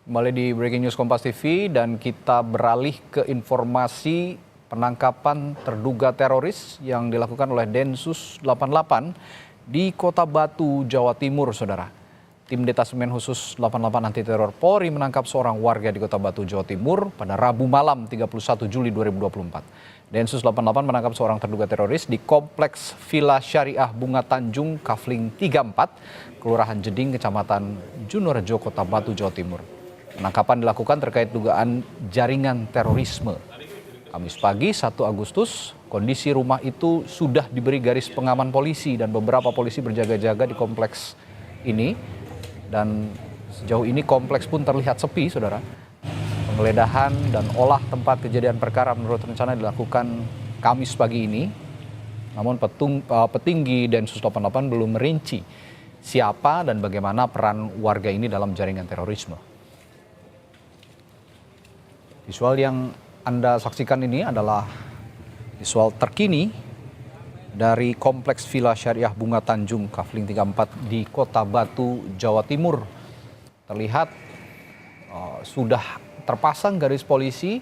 Kembali di Breaking News Kompas TV dan kita beralih ke informasi penangkapan terduga teroris yang dilakukan oleh Densus 88 di Kota Batu, Jawa Timur, Saudara. Tim Detasemen Khusus 88 Anti Teror Polri menangkap seorang warga di Kota Batu, Jawa Timur pada Rabu malam 31 Juli 2024. Densus 88 menangkap seorang terduga teroris di Kompleks Villa Syariah Bunga Tanjung, Kafling 34, Kelurahan Jeding, Kecamatan Junorejo, Kota Batu, Jawa Timur. Penangkapan dilakukan terkait dugaan jaringan terorisme. Kamis pagi 1 Agustus, kondisi rumah itu sudah diberi garis pengaman polisi dan beberapa polisi berjaga-jaga di kompleks ini. Dan sejauh ini kompleks pun terlihat sepi, Saudara. Penggeledahan dan olah tempat kejadian perkara menurut rencana dilakukan Kamis pagi ini. Namun petinggi Densus 88 belum merinci siapa dan bagaimana peran warga ini dalam jaringan terorisme. Visual yang Anda saksikan ini adalah visual terkini dari Kompleks Villa Syariah Bunga Tanjung, Kafling 34 di Kota Batu, Jawa Timur. Terlihat sudah terpasang garis polisi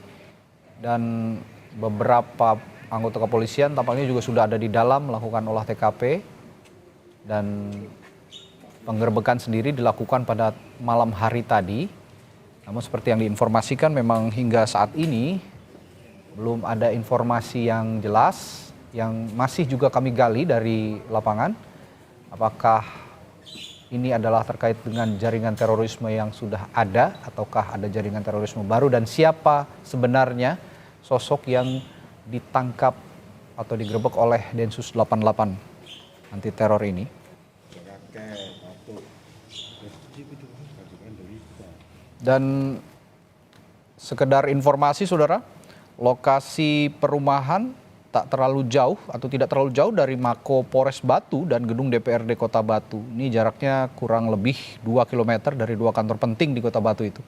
dan beberapa anggota kepolisian tampaknya juga sudah ada di dalam melakukan olah TKP. Dan penggerbekan sendiri dilakukan pada malam hari tadi. Namun seperti yang diinformasikan memang hingga saat ini belum ada informasi yang jelas yang masih juga kami gali dari lapangan. Apakah ini adalah terkait dengan jaringan terorisme yang sudah ada ataukah ada jaringan terorisme baru dan siapa sebenarnya sosok yang ditangkap atau digerebek oleh Densus 88 anti teror ini. Dan sekedar informasi Saudara, lokasi perumahan tak terlalu jauh atau tidak terlalu jauh dari Mako Polres Batu dan gedung DPRD Kota Batu. Ini jaraknya kurang lebih 2 km dari dua kantor penting di Kota Batu itu.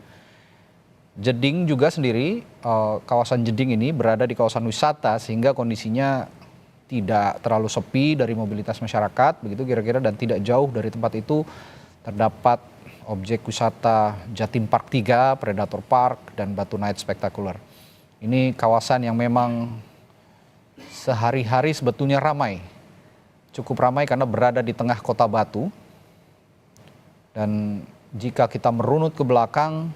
Jeding juga sendiri, kawasan Jeding ini berada di kawasan wisata sehingga kondisinya tidak terlalu sepi dari mobilitas masyarakat, begitu kira-kira, dan tidak jauh dari tempat itu terdapat objek wisata Jatim Park 3, Predator Park, dan Batu Night Spectacular. Ini kawasan yang memang sehari-hari sebetulnya ramai. Cukup ramai karena berada di tengah Kota Batu. Dan jika kita merunut ke belakang,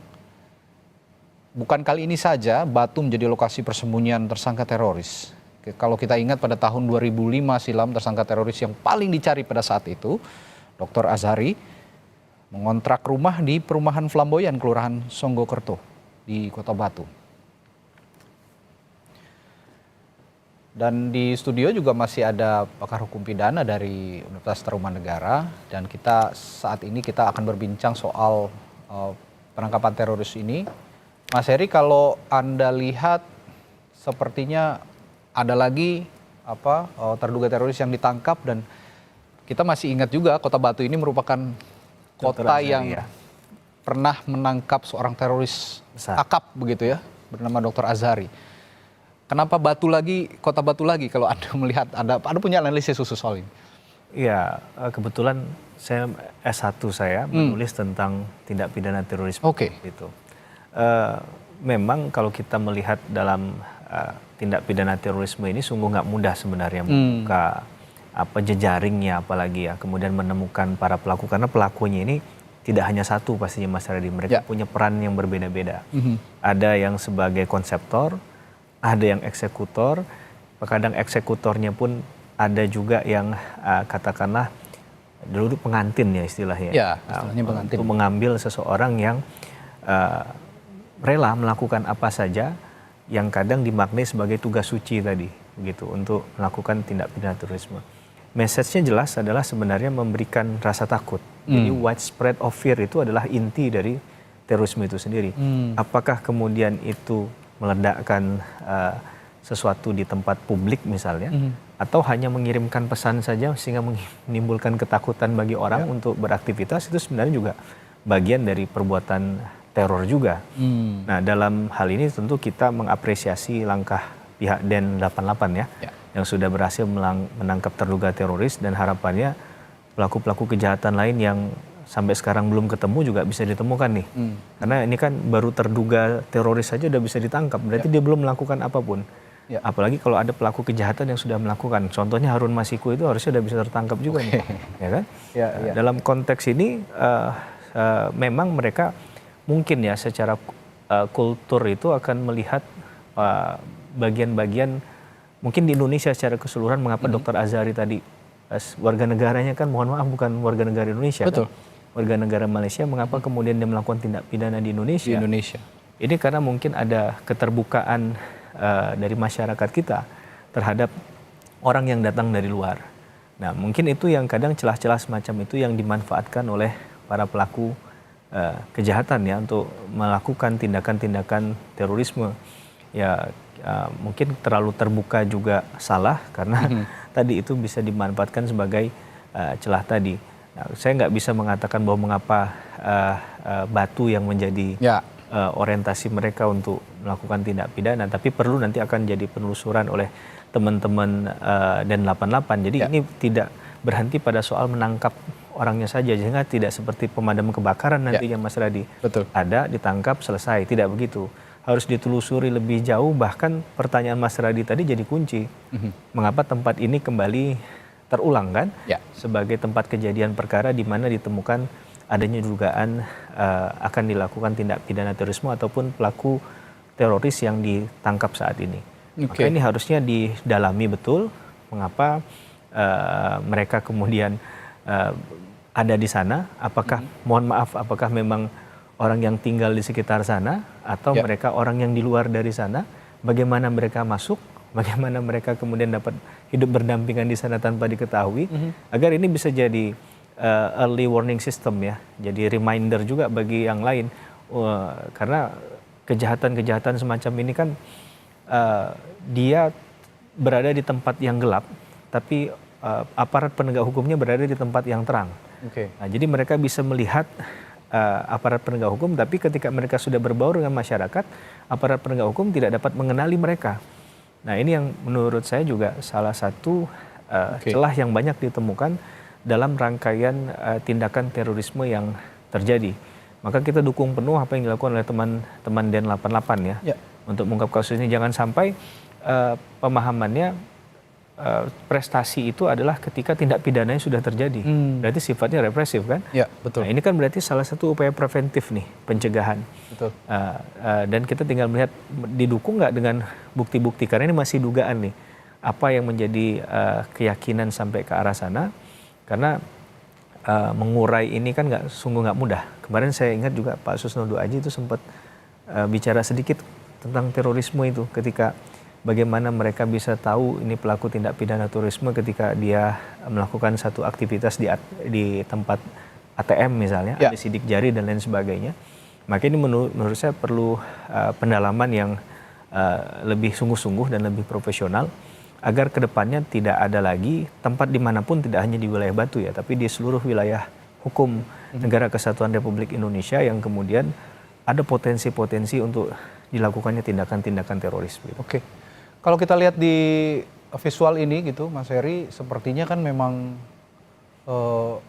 bukan kali ini saja Batu menjadi lokasi persembunyian tersangka teroris. Kalau kita ingat pada tahun 2005 silam, tersangka teroris yang paling dicari pada saat itu, Dr. Azhari, mengontrak rumah di perumahan Flamboyan, Kelurahan Songgokerto di Kota Batu. Dan di studio juga masih ada pakar hukum pidana dari Universitas Tarumanegara, dan saat ini kita akan berbincang soal penangkapan teroris ini. Mas Heri, kalau Anda lihat sepertinya ada lagi terduga teroris yang ditangkap, dan kita masih ingat juga Kota Batu ini merupakan kota yang pernah menangkap seorang teroris akap begitu ya, bernama Dr. Azhari. Kenapa Kota Batu lagi kalau Anda melihat, Anda punya analisis khusus soal ini? Iya, kebetulan saya S1 menulis tentang tindak pidana terorisme. Gitu. Memang kalau kita melihat dalam tindak pidana terorisme ini sungguh nggak mudah sebenarnya membuka jejaringnya, apalagi ya kemudian menemukan para pelaku, karena pelakunya ini tidak hanya satu pastinya Mas Radhi, mereka punya peran yang berbeda-beda. Ada yang sebagai konseptor, ada yang eksekutor, kadang eksekutornya pun ada juga yang katakanlah dulu pengantin ya istilahnya. Ya, istilahnya pengantin. Untuk mengambil seseorang yang rela melakukan apa saja yang kadang dimaknai sebagai tugas suci tadi, begitu, untuk melakukan tindak pidana terorisme. Message-nya jelas adalah sebenarnya memberikan rasa takut. Jadi widespread of fear itu adalah inti dari terorisme itu sendiri. Apakah kemudian itu meledakkan sesuatu di tempat publik misalnya, atau hanya mengirimkan pesan saja sehingga menimbulkan ketakutan bagi orang untuk beraktivitas, itu sebenarnya juga bagian dari perbuatan teror juga. Nah, dalam hal ini tentu kita mengapresiasi langkah pihak Den 88 yang sudah berhasil menangkap terduga teroris, dan harapannya pelaku-pelaku kejahatan lain yang sampai sekarang belum ketemu juga bisa ditemukan nih. Karena ini kan baru terduga teroris saja udah bisa ditangkap, berarti dia belum melakukan apapun. Apalagi kalau ada pelaku kejahatan yang sudah melakukan. Contohnya Harun Masiku itu harusnya udah bisa tertangkap juga nih, ya kan? Dalam konteks ini memang mereka mungkin ya secara kultur itu akan melihat bagian-bagian mungkin di Indonesia secara keseluruhan mengapa Dr. Azhari tadi warga negaranya kan mohon maaf bukan warga negara Indonesia. Betul. Kan? Warga negara Malaysia, mengapa kemudian dia melakukan tindak pidana di Indonesia? Di Indonesia. Ini karena mungkin ada keterbukaan dari masyarakat kita terhadap orang yang datang dari luar. Nah, mungkin itu yang kadang celah-celah semacam itu yang dimanfaatkan oleh para pelaku kejahatan ya untuk melakukan tindakan-tindakan terorisme. Ya, mungkin terlalu terbuka juga salah karena tadi itu bisa dimanfaatkan sebagai celah tadi. Nah, saya nggak bisa mengatakan bahwa mengapa batu yang menjadi orientasi mereka untuk melakukan tindak pidana, tapi perlu nanti akan jadi penelusuran oleh teman-teman Den88. Jadi ini tidak berhenti pada soal menangkap orangnya saja, sehingga tidak seperti pemadam kebakaran nantinya Mas Radi. Betul. Ada, ditangkap, selesai. Tidak begitu. Harus ditelusuri lebih jauh, bahkan pertanyaan Mas Radi tadi jadi kunci. Mengapa tempat ini kembali terulang kan? Sebagai tempat kejadian perkara di mana ditemukan adanya dugaan akan dilakukan tindak pidana terorisme ataupun pelaku teroris yang ditangkap saat ini. Maka ini harusnya didalami betul mengapa mereka kemudian ada di sana. Apakah mohon maaf, apakah memang orang yang tinggal di sekitar sana atau mereka orang yang di luar dari sana? Bagaimana mereka masuk? Bagaimana mereka kemudian dapat hidup berdampingan di sana tanpa diketahui? Agar ini bisa jadi early warning system ya, jadi reminder juga bagi yang lain, karena kejahatan-kejahatan semacam ini kan dia berada di tempat yang gelap, tapi aparat penegak hukumnya berada di tempat yang terang. Nah, jadi mereka bisa melihat aparat penegak hukum, tapi ketika mereka sudah berbaur dengan masyarakat, aparat penegak hukum tidak dapat mengenali mereka. Nah, ini yang menurut saya juga salah satu celah yang banyak ditemukan dalam rangkaian tindakan terorisme yang terjadi. Maka kita dukung penuh apa yang dilakukan oleh teman-teman Den88 ya, untuk mengungkap kasus ini. Jangan sampai pemahamannya prestasi itu adalah ketika tindak pidananya sudah terjadi. Berarti sifatnya represif kan? Ya, betul. Nah, ini kan berarti salah satu upaya preventif nih, pencegahan. Betul. Dan kita tinggal melihat didukung nggak dengan bukti-bukti, karena ini masih dugaan nih. Apa yang menjadi keyakinan sampai ke arah sana? Karena mengurai ini kan sungguh nggak mudah. Kemarin saya ingat juga Pak Susnodo Aji itu sempat bicara sedikit tentang terorisme itu, ketika bagaimana mereka bisa tahu ini pelaku tindak pidana terorisme ketika dia melakukan satu aktivitas di tempat ATM misalnya, ada sidik jari dan lain sebagainya. Maka ini menurut saya perlu pendalaman yang lebih sungguh-sungguh dan lebih profesional, agar kedepannya tidak ada lagi tempat dimanapun, tidak hanya di wilayah Batu ya, tapi di seluruh wilayah hukum Negara Kesatuan Republik Indonesia yang kemudian ada potensi-potensi untuk dilakukannya tindakan-tindakan teroris. Gitu. Kalau kita lihat di visual ini gitu, Mas Heri, sepertinya kan memang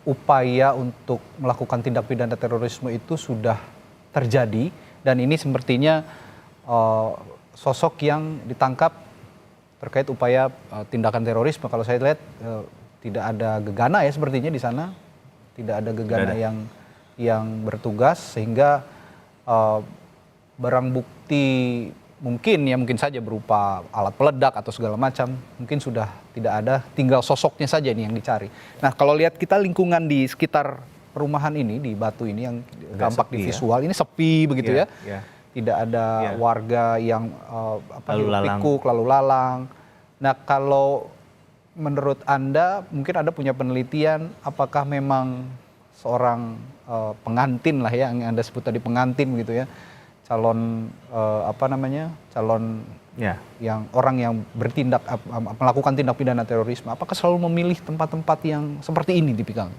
upaya untuk melakukan tindak pidana terorisme itu sudah terjadi, dan ini sepertinya sosok yang ditangkap terkait upaya tindakan terorisme. Kalau saya lihat tidak ada gegana ya sepertinya di sana, tidak ada gegana yang bertugas, sehingga barang bukti mungkin saja berupa alat peledak atau segala macam mungkin sudah tidak ada, tinggal sosoknya saja nih yang dicari. Nah, kalau lihat kita lingkungan di sekitar perumahan ini di Batu ini yang tampak di visual ini sepi begitu ya. Tidak ada warga yang pikuk lalu lalang. Nah, kalau menurut Anda mungkin Anda punya penelitian, apakah memang seorang pengantin lah ya, yang Anda sebut tadi pengantin gitu ya, calon calon yang orang yang bertindak melakukan tindak pidana terorisme, apakah selalu memilih tempat-tempat yang seperti ini dipikang?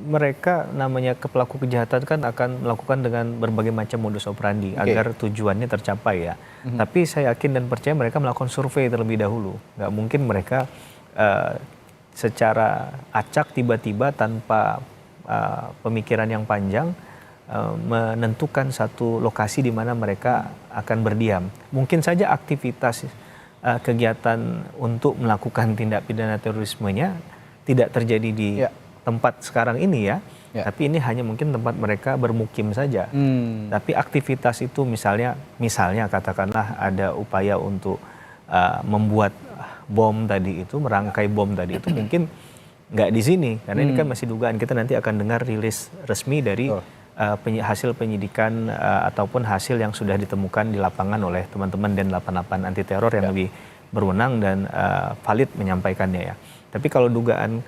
Mereka namanya pelaku kejahatan kan akan melakukan dengan berbagai macam modus operandi agar tujuannya tercapai ya. Tapi saya yakin dan percaya mereka melakukan survei terlebih dahulu. Nggak mungkin mereka secara acak tiba-tiba tanpa pemikiran yang panjang, menentukan satu lokasi di mana mereka akan berdiam. Mungkin saja aktivitas kegiatan untuk melakukan tindak pidana terorismenya tidak terjadi di tempat sekarang ini ya. Tapi ini hanya mungkin tempat mereka bermukim saja. Tapi aktivitas itu misalnya katakanlah ada upaya untuk membuat bom tadi itu, merangkai bom tadi itu mungkin nggak di sini karena ini kan masih dugaan. Kita nanti akan dengar rilis resmi dari hasil penyidikan ataupun hasil yang sudah ditemukan di lapangan oleh teman-teman Den 88 anti teror yang lebih berwenang dan valid menyampaikannya ya. Tapi kalau dugaan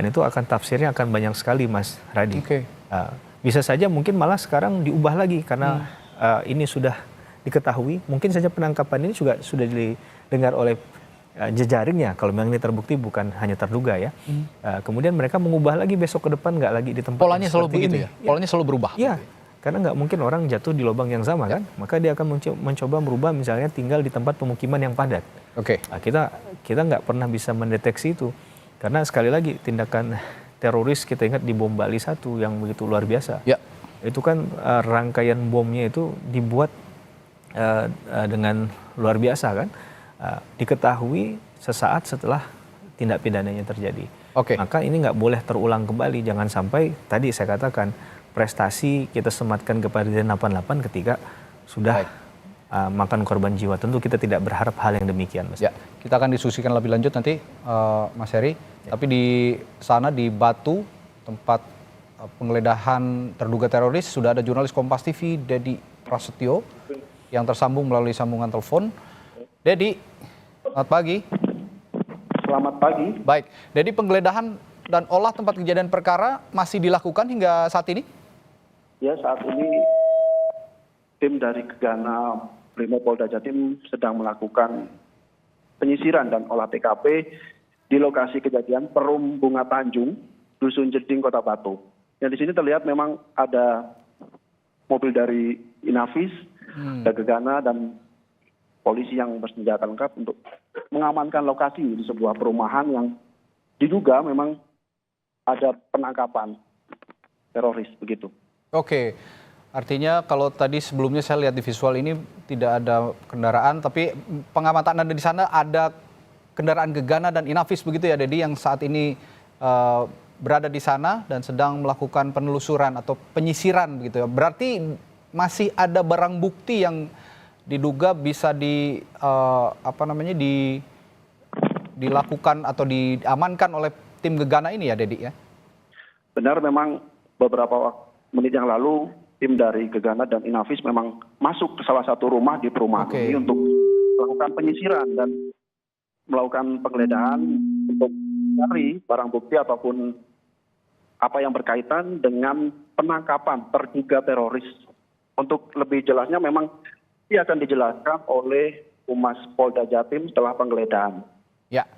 itu akan tafsirnya akan banyak sekali Mas Radi. Bisa saja mungkin malah sekarang diubah lagi karena ini sudah diketahui. Mungkin saja penangkapan ini juga sudah didengar oleh jejaringnya kalau memang ini terbukti bukan hanya terduga ya. Kemudian mereka mengubah lagi besok ke depan nggak lagi di tempat polanya selalu begitu ya? Polanya selalu berubah? Iya, karena nggak mungkin orang jatuh di lubang yang sama kan. Maka dia akan mencoba merubah misalnya tinggal di tempat pemukiman yang padat. Nah, kita nggak pernah bisa mendeteksi itu. Karena sekali lagi tindakan teroris kita ingat di bom Bali 1 yang begitu luar biasa. Itu kan rangkaian bomnya itu dibuat dengan luar biasa kan. Diketahui sesaat setelah tindak pidananya terjadi. Maka ini nggak boleh terulang kembali. Jangan sampai tadi saya katakan prestasi kita sematkan kepada Den 88 ketika sudah makan korban jiwa. Tentu kita tidak berharap hal yang demikian, Mas. Kita akan diskusikan lebih lanjut nanti, Mas Heri. Tapi di sana di Batu, tempat penggeledahan terduga teroris, sudah ada jurnalis Kompas TV, Dedi Prasetyo, yang tersambung melalui sambungan telepon. Dedi, selamat pagi. Selamat pagi. Baik, Dedi, penggeledahan dan olah tempat kejadian perkara masih dilakukan hingga saat ini? Ya, saat ini tim dari Gegana Brimopolda Jatim sedang melakukan penyisiran dan olah TKP di lokasi kejadian Perum Bunga Tanjung, Dusun Jeding, Kota Batu. Yang di sini terlihat memang ada mobil dari Inavis, ada Gegana dan polisi yang bersenjata lengkap untuk mengamankan lokasi di sebuah perumahan yang diduga memang ada penangkapan teroris begitu. Artinya kalau tadi sebelumnya saya lihat di visual ini tidak ada kendaraan, tapi pengamatan Anda di sana ada kendaraan Gegana dan Inavis begitu ya, Dedi, yang saat ini berada di sana dan sedang melakukan penelusuran atau penyisiran begitu ya. Berarti masih ada barang bukti yang diduga bisa dilakukan atau diamankan oleh tim Gegana ini ya, Dedi ya? Benar, memang beberapa menit yang lalu tim dari Gegana dan Inavis memang masuk ke salah satu rumah di perumahan ini untuk melakukan penyisiran dan melakukan penggeledahan untuk mencari barang bukti ataupun apa yang berkaitan dengan penangkapan terduga teroris. Untuk lebih jelasnya memang ini akan dijelaskan oleh Humas Polda Jatim setelah penggeledahan.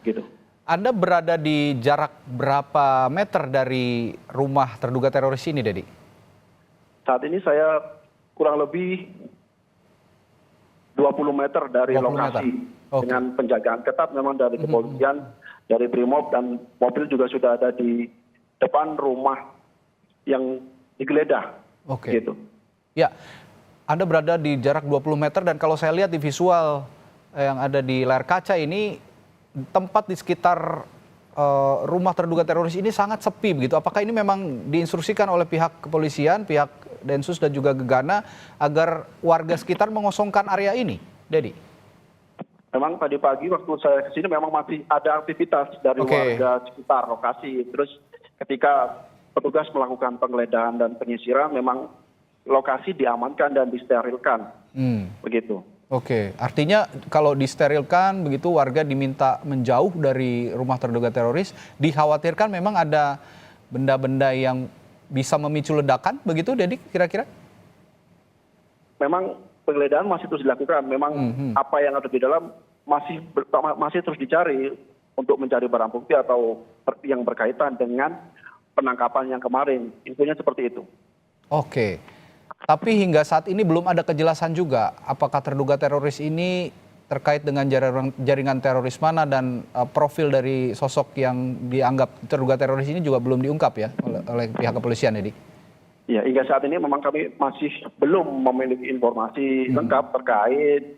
Gitu. Anda berada di jarak berapa meter dari rumah terduga teroris ini, Dedi? Saat ini saya kurang lebih 20 meter dari lokasi dengan penjagaan ketat memang dari kepolisian, dari Brimob, dan mobil juga sudah ada di depan rumah yang digeledah. Gitu. Ya, Anda berada di jarak 20 meter dan kalau saya lihat di visual yang ada di layar kaca ini, tempat di sekitar rumah terduga teroris ini sangat sepi begitu. Apakah ini memang diinstruksikan oleh pihak kepolisian, pihak Densus dan juga Gegana agar warga sekitar mengosongkan area ini, Dedi? Memang tadi pagi waktu saya kesini memang masih ada aktivitas dari warga sekitar lokasi. Terus ketika petugas melakukan penggeledahan dan penyisiran, memang lokasi diamankan dan disterilkan, begitu. Artinya kalau disterilkan begitu, warga diminta menjauh dari rumah terduga teroris, dikhawatirkan memang ada benda-benda yang bisa memicu ledakan begitu, Dedi, kira-kira? Memang penggeledahan masih terus dilakukan. Memang apa yang ada di dalam masih terus dicari untuk mencari barang bukti atau yang berkaitan dengan penangkapan yang kemarin. Intinya seperti itu. Tapi hingga saat ini belum ada kejelasan juga apakah terduga teroris ini terkait dengan jaringan teroris mana dan profil dari sosok yang dianggap terduga teroris ini juga belum diungkap ya oleh pihak kepolisian, Edi? Ya, hingga saat ini memang kami masih belum memiliki informasi lengkap terkait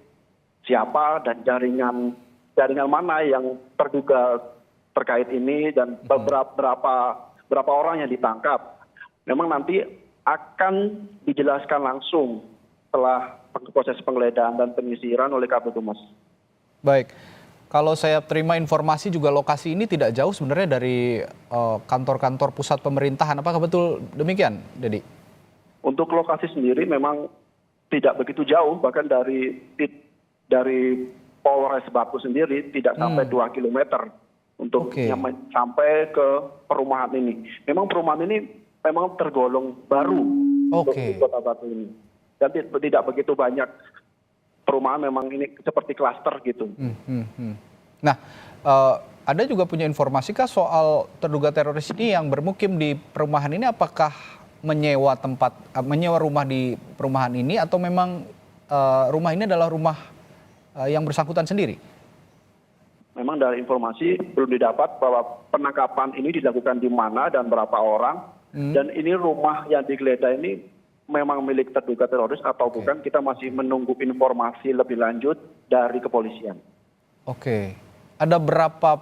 siapa dan jaringan mana yang terduga terkait ini dan berapa orang yang ditangkap. Memang nanti akan dijelaskan langsung setelah proses penggeledahan dan penyisiran oleh Kabid Humas. Baik, kalau saya terima informasi juga lokasi ini tidak jauh sebenarnya dari kantor-kantor pusat pemerintahan. Apakah betul demikian, Dedi? Untuk lokasi sendiri memang tidak begitu jauh, bahkan dari Polres Batu sendiri tidak sampai 2 km untuk sampai ke perumahan ini. Memang perumahan ini memang tergolong baru untuk di Kota Batu ini. Dan tidak begitu banyak perumahan, memang ini seperti klaster gitu. Nah, Anda juga punya informasi kah soal terduga teroris ini yang bermukim di perumahan ini, apakah menyewa rumah di perumahan ini atau memang rumah ini adalah rumah yang bersangkutan sendiri? Memang dari informasi belum didapat bahwa penangkapan ini dilakukan di mana dan berapa orang. Dan ini rumah yang digeledah ini memang milik terduga teroris atau bukan, kita masih menunggu informasi lebih lanjut dari kepolisian. Oke. Ada berapa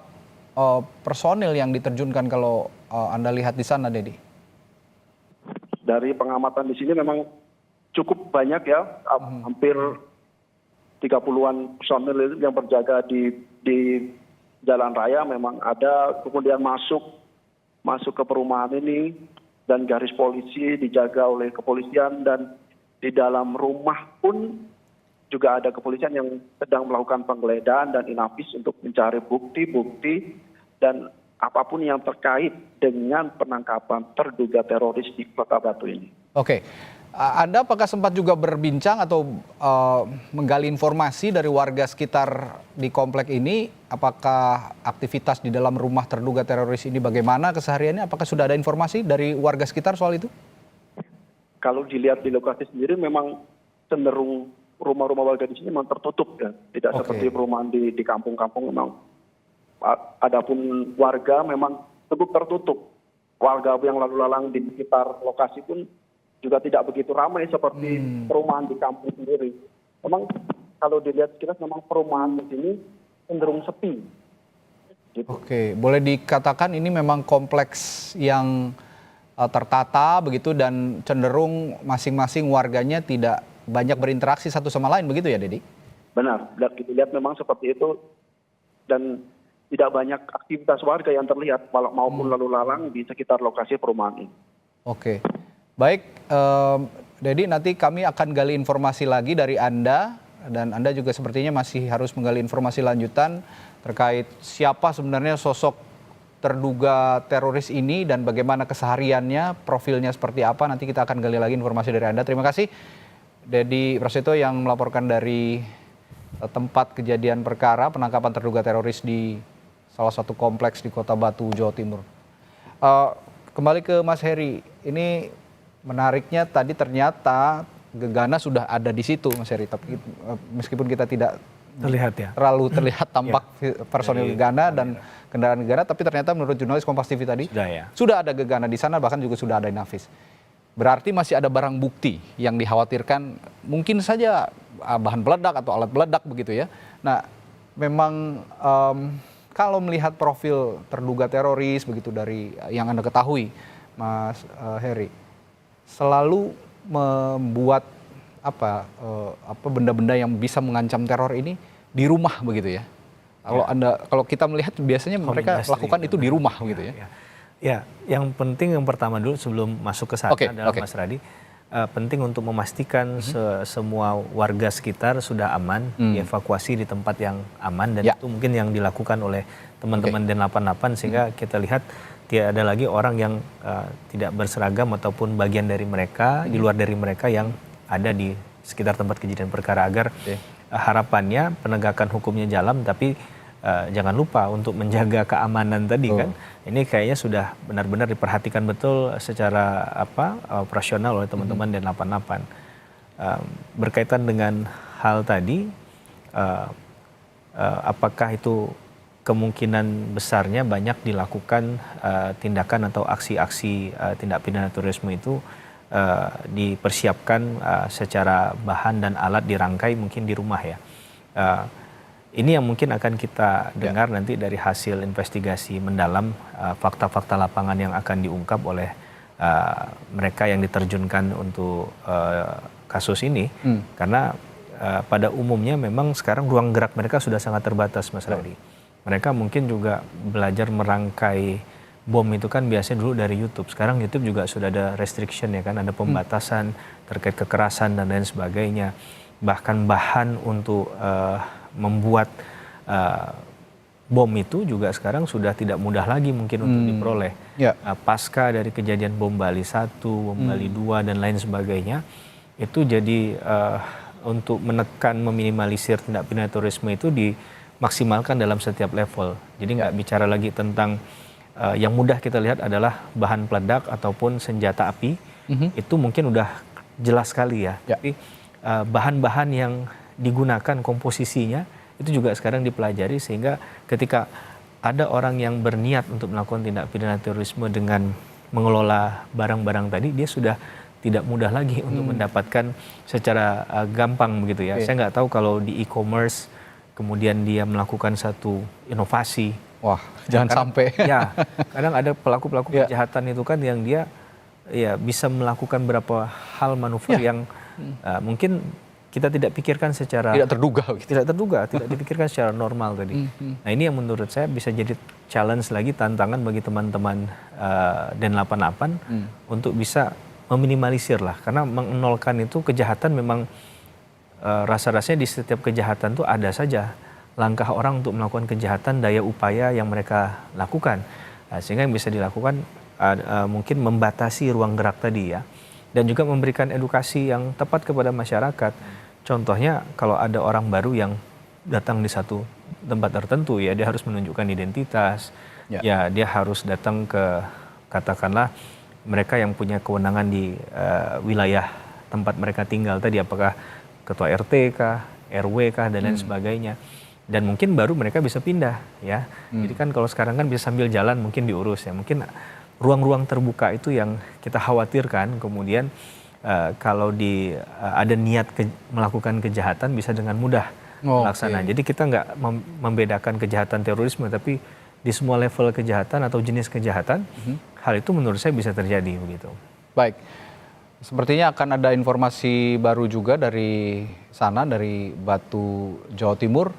personil yang diterjunkan kalau Anda lihat di sana, Dedi? Dari pengamatan di sini memang cukup banyak ya, hampir 30-an personil yang berjaga di jalan raya memang ada, kemudian masuk ke perumahan ini, dan garis polisi dijaga oleh kepolisian, dan di dalam rumah pun juga ada kepolisian yang sedang melakukan penggeledahan dan inafis untuk mencari bukti-bukti dan apapun yang terkait dengan penangkapan terduga teroris di Kota Batu ini. Oke. Anda apakah sempat juga berbincang atau menggali informasi dari warga sekitar di komplek ini? Apakah aktivitas di dalam rumah terduga teroris ini bagaimana kesehariannya? Apakah sudah ada informasi dari warga sekitar soal itu? Kalau dilihat di lokasi sendiri memang cenderung rumah-rumah warga di sini memang tertutup ya. Tidak seperti perumahan di kampung-kampung memang. Adapun warga memang cukup tertutup. Warga yang lalu lalang di sekitar lokasi pun juga tidak begitu ramai seperti perumahan di kampung sendiri. Memang kalau dilihat sekilas memang perumahan di sini cenderung sepi. Gitu. Oke, boleh dikatakan ini memang kompleks yang tertata begitu dan cenderung masing-masing warganya tidak banyak berinteraksi satu sama lain, begitu ya, Dedi? Benar, dilihat memang seperti itu dan tidak banyak aktivitas warga yang terlihat maupun lalu lalang di sekitar lokasi perumahan ini. Oke. Baik, Dedi, nanti kami akan gali informasi lagi dari Anda, dan Anda juga sepertinya masih harus menggali informasi lanjutan terkait siapa sebenarnya sosok terduga teroris ini dan bagaimana kesehariannya, profilnya seperti apa. Nanti kita akan gali lagi informasi dari Anda. Terima kasih, Dedi Prasetyo yang melaporkan dari tempat kejadian perkara penangkapan terduga teroris di salah satu kompleks di Kota Batu, Jawa Timur. Kembali ke Mas Heri, ini menariknya tadi ternyata Gegana sudah ada di situ, Mas Heri. Tapi meskipun kita tidak terlalu terlihat tampak personil Gegana dan kendaraan Gegana, tapi ternyata menurut jurnalis Kompas TV tadi sudah ada Gegana di sana, bahkan juga sudah ada inafis. Berarti masih ada barang bukti yang dikhawatirkan mungkin saja bahan peledak atau alat peledak begitu ya. Nah, memang kalau melihat profil terduga teroris begitu dari yang Anda ketahui, Mas Heri, selalu membuat benda-benda yang bisa mengancam teror ini di rumah begitu ya. Kalau kita melihat biasanya mereka lakukan itu di rumah begitu ya. Ya, yang penting yang pertama dulu sebelum masuk ke sana adalah Mas Radi, penting untuk memastikan semua warga sekitar sudah aman, dievakuasi di tempat yang aman, dan itu mungkin yang dilakukan oleh teman-teman Den 88 sehingga kita lihat tidak ada lagi orang yang tidak berseragam ataupun bagian dari mereka, di luar dari mereka yang ada di sekitar tempat kejadian perkara, agar harapannya penegakan hukumnya jalan, tapi jangan lupa untuk menjaga keamanan tadi kan. Ini kayaknya sudah benar-benar diperhatikan betul secara operasional oleh teman-teman Den 88. Berkaitan dengan hal tadi, apakah itu kemungkinan besarnya banyak dilakukan tindakan atau aksi-aksi tindak pidana terorisme itu dipersiapkan secara bahan dan alat dirangkai mungkin di rumah ya. Ini yang mungkin akan kita dengar nanti dari hasil investigasi mendalam, fakta-fakta lapangan yang akan diungkap oleh mereka yang diterjunkan untuk kasus ini. Karena pada umumnya memang sekarang ruang gerak mereka sudah sangat terbatas, Mas Radi. Mereka mungkin juga belajar merangkai bom itu kan biasanya dulu dari YouTube. Sekarang YouTube juga sudah ada restriction ya kan, ada pembatasan terkait kekerasan dan lain sebagainya. Bahkan bahan untuk membuat bom itu juga sekarang sudah tidak mudah lagi mungkin untuk diperoleh. Pasca dari kejadian bom Bali 1, bom Bali 2 dan lain sebagainya, itu jadi untuk menekan, meminimalisir tindak pidana terorisme itu dimaksimalkan dalam setiap level. Jadi nggak bicara lagi tentang yang mudah kita lihat adalah bahan peledak ataupun senjata api, itu mungkin udah jelas sekali ya. Tapi bahan-bahan yang digunakan komposisinya itu juga sekarang dipelajari, sehingga ketika ada orang yang berniat untuk melakukan tindak pidana terorisme dengan mengelola barang-barang tadi, dia sudah tidak mudah lagi untuk mendapatkan secara gampang begitu ya. Saya nggak tahu kalau di e-commerce kemudian dia melakukan satu inovasi. Wah, jangan sampai. Ya, kadang ada pelaku-pelaku kejahatan itu kan yang dia ya bisa melakukan beberapa hal manuver yang mungkin kita tidak pikirkan secara tidak terduga, tidak dipikirkan secara normal tadi. Nah, ini yang menurut saya bisa jadi challenge lagi, tantangan bagi teman-teman Den88 untuk bisa meminimalisir lah, karena mengenolkan itu kejahatan memang rasa-rasanya di setiap kejahatan tuh ada saja langkah orang untuk melakukan kejahatan, daya upaya yang mereka lakukan, sehingga yang bisa dilakukan mungkin membatasi ruang gerak tadi ya, dan juga memberikan edukasi yang tepat kepada masyarakat. Contohnya kalau ada orang baru yang datang di satu tempat tertentu ya, dia harus menunjukkan identitas, ya dia harus datang ke katakanlah mereka yang punya kewenangan di wilayah tempat mereka tinggal tadi, apakah ketua RT kah, RW kah dan lain sebagainya. Dan mungkin baru mereka bisa pindah ya. Jadi kan kalau sekarang kan bisa sambil jalan mungkin diurus ya. Mungkin ruang-ruang terbuka itu yang kita khawatirkan kemudian kalau ada niat melakukan kejahatan bisa dengan mudah melaksanakan. Jadi kita nggak membedakan kejahatan terorisme, tapi di semua level kejahatan atau jenis kejahatan, hal itu menurut saya bisa terjadi begitu. Baik, sepertinya akan ada informasi baru juga dari sana, dari Batu, Jawa Timur,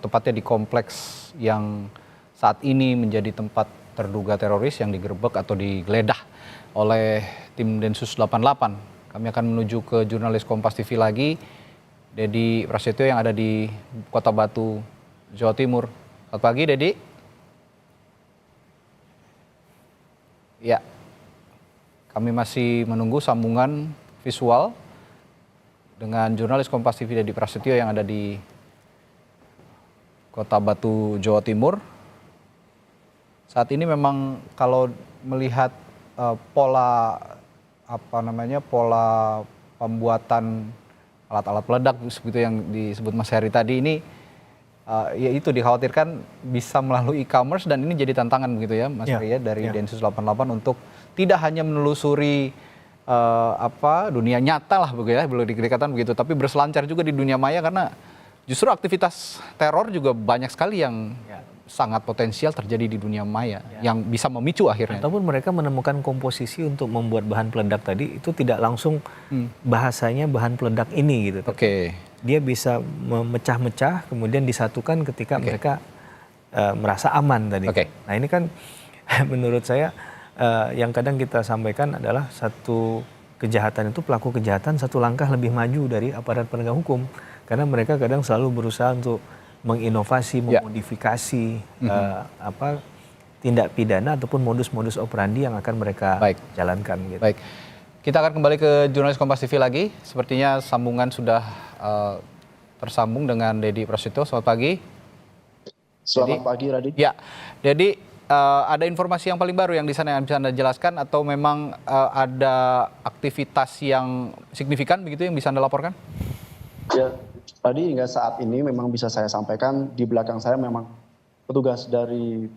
tepatnya di kompleks yang saat ini menjadi tempat terduga teroris yang digerebek atau digeledah oleh tim Densus 88. Kami akan menuju ke jurnalis Kompas TV lagi, Dedi Prasetyo yang ada di Kota Batu, Jawa Timur. Selamat pagi, Dedi. Ya, kami masih menunggu sambungan visual dengan jurnalis Kompas TV Dedi Prasetyo yang ada di Kota Batu, Jawa Timur. Saat ini memang kalau melihat pola pembuatan alat-alat peledak seperti yang disebut Mas Heri tadi ini, ya itu dikhawatirkan bisa melalui e-commerce, dan ini jadi tantangan begitu ya Mas Heri ya dari Densus 88 untuk tidak hanya menelusuri dunia nyata lah begitu ya, boleh dikatakan begitu, tapi berselancar juga di dunia maya, karena justru aktivitas teror juga banyak sekali yang sangat potensial terjadi di dunia maya yang bisa memicu akhirnya. Ataupun mereka menemukan komposisi untuk membuat bahan peledak tadi itu tidak langsung bahasanya bahan peledak ini gitu. Dia bisa memecah-mecah kemudian disatukan ketika mereka merasa aman tadi. Nah ini kan menurut saya yang kadang kita sampaikan adalah satu kejahatan itu, pelaku kejahatan satu langkah lebih maju dari aparat penegak hukum. Karena mereka kadang selalu berusaha untuk menginovasi, memodifikasi tindak pidana ataupun modus-modus operandi yang akan mereka jalankan. Gitu. Baik, kita akan kembali ke jurnalis Kompas TV lagi. Sepertinya sambungan sudah tersambung dengan Dedi Prasetyo. Selamat pagi. Selamat pagi, Radit. Ya, Dedi, ada informasi yang paling baru yang di sana yang bisa Anda jelaskan, atau memang ada aktivitas yang signifikan begitu yang bisa Anda laporkan? Ya, tadi hingga saat ini memang bisa saya sampaikan di belakang saya memang petugas dari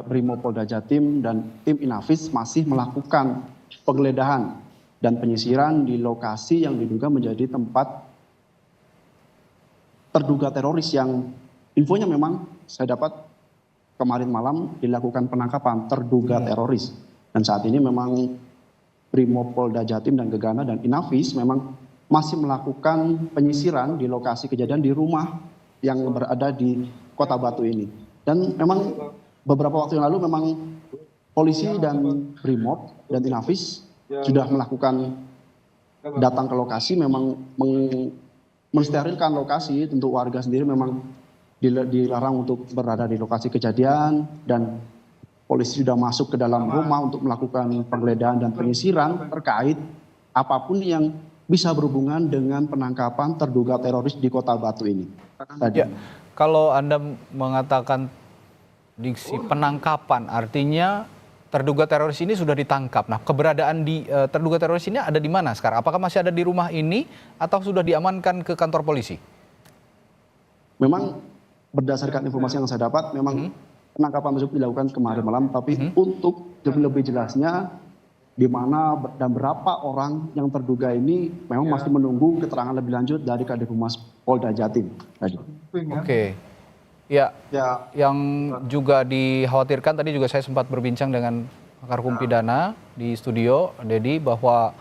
Brimo Polda Jatim dan tim Inavis masih melakukan penggeledahan dan penyisiran di lokasi yang diduga menjadi tempat terduga teroris yang infonya memang saya dapat kemarin malam dilakukan penangkapan terduga teroris. Dan saat ini memang Brimo Polda Jatim dan Gegana dan Inavis memang masih melakukan penyisiran di lokasi kejadian di rumah yang berada di Kota Batu ini. Dan memang beberapa waktu yang lalu memang polisi dan Brimob dan Inavis sudah melakukan datang ke lokasi, memang mensterilkan lokasi. Untuk warga sendiri memang dilarang untuk berada di lokasi kejadian, dan polisi sudah masuk ke dalam rumah untuk melakukan penggeledahan dan penyisiran terkait apapun yang bisa berhubungan dengan penangkapan terduga teroris di Kota Batu ini. Ya, kalau Anda mengatakan diksi penangkapan, artinya terduga teroris ini sudah ditangkap. Nah, keberadaan di terduga teroris ini ada di mana sekarang? Apakah masih ada di rumah ini atau sudah diamankan ke kantor polisi? Memang berdasarkan informasi yang saya dapat, memang penangkapan tersebut dilakukan kemarin malam, tapi untuk lebih jelasnya di mana dan berapa orang yang terduga ini memang masih menunggu keterangan lebih lanjut dari Kadif Humas Polda Jatim. Oke. Ya, yang juga dikhawatirkan tadi juga saya sempat berbincang dengan pakar hukum pidana di studio, Dedi, bahwa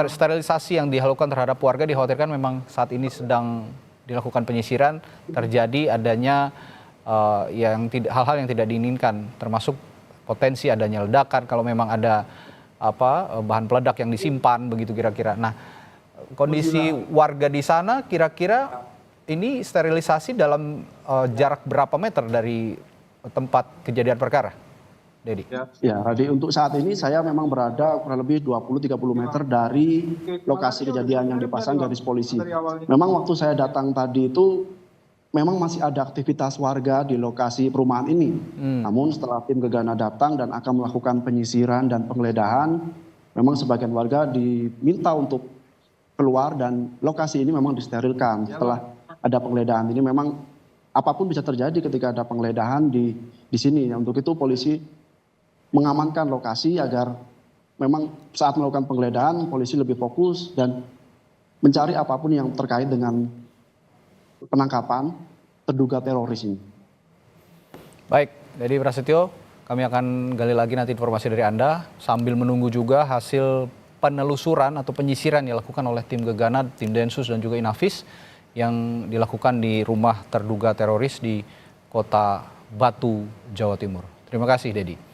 sterilisasi yang dilakukan terhadap warga dikhawatirkan memang saat ini sedang dilakukan penyisiran, terjadi adanya hal-hal yang tidak diinginkan, termasuk potensi adanya ledakan kalau memang ada bahan peledak yang disimpan begitu kira-kira. Nah, kondisi warga di sana kira-kira ini sterilisasi dalam jarak berapa meter dari tempat kejadian perkara, Dedi? Ya, Radi, untuk saat ini saya memang berada kurang lebih 20-30 meter dari lokasi kejadian yang dipasang garis polisi. Memang waktu saya datang tadi itu memang masih ada aktivitas warga di lokasi perumahan ini. Namun setelah tim Gegana datang dan akan melakukan penyisiran dan penggeledahan, memang sebagian warga diminta untuk keluar dan lokasi ini memang disterilkan. Setelah ada penggeledahan ini memang apapun bisa terjadi ketika ada penggeledahan di sini. Untuk itu polisi mengamankan lokasi agar memang saat melakukan penggeledahan polisi lebih fokus dan mencari apapun yang terkait dengan penangkapan terduga teroris ini. Baik, Dedi Prasetyo, kami akan gali lagi nanti informasi dari Anda sambil menunggu juga hasil penelusuran atau penyisiran yang dilakukan oleh tim Gegana, tim Densus dan juga Inavis yang dilakukan di rumah terduga teroris di Kota Batu, Jawa Timur. Terima kasih, Dedi.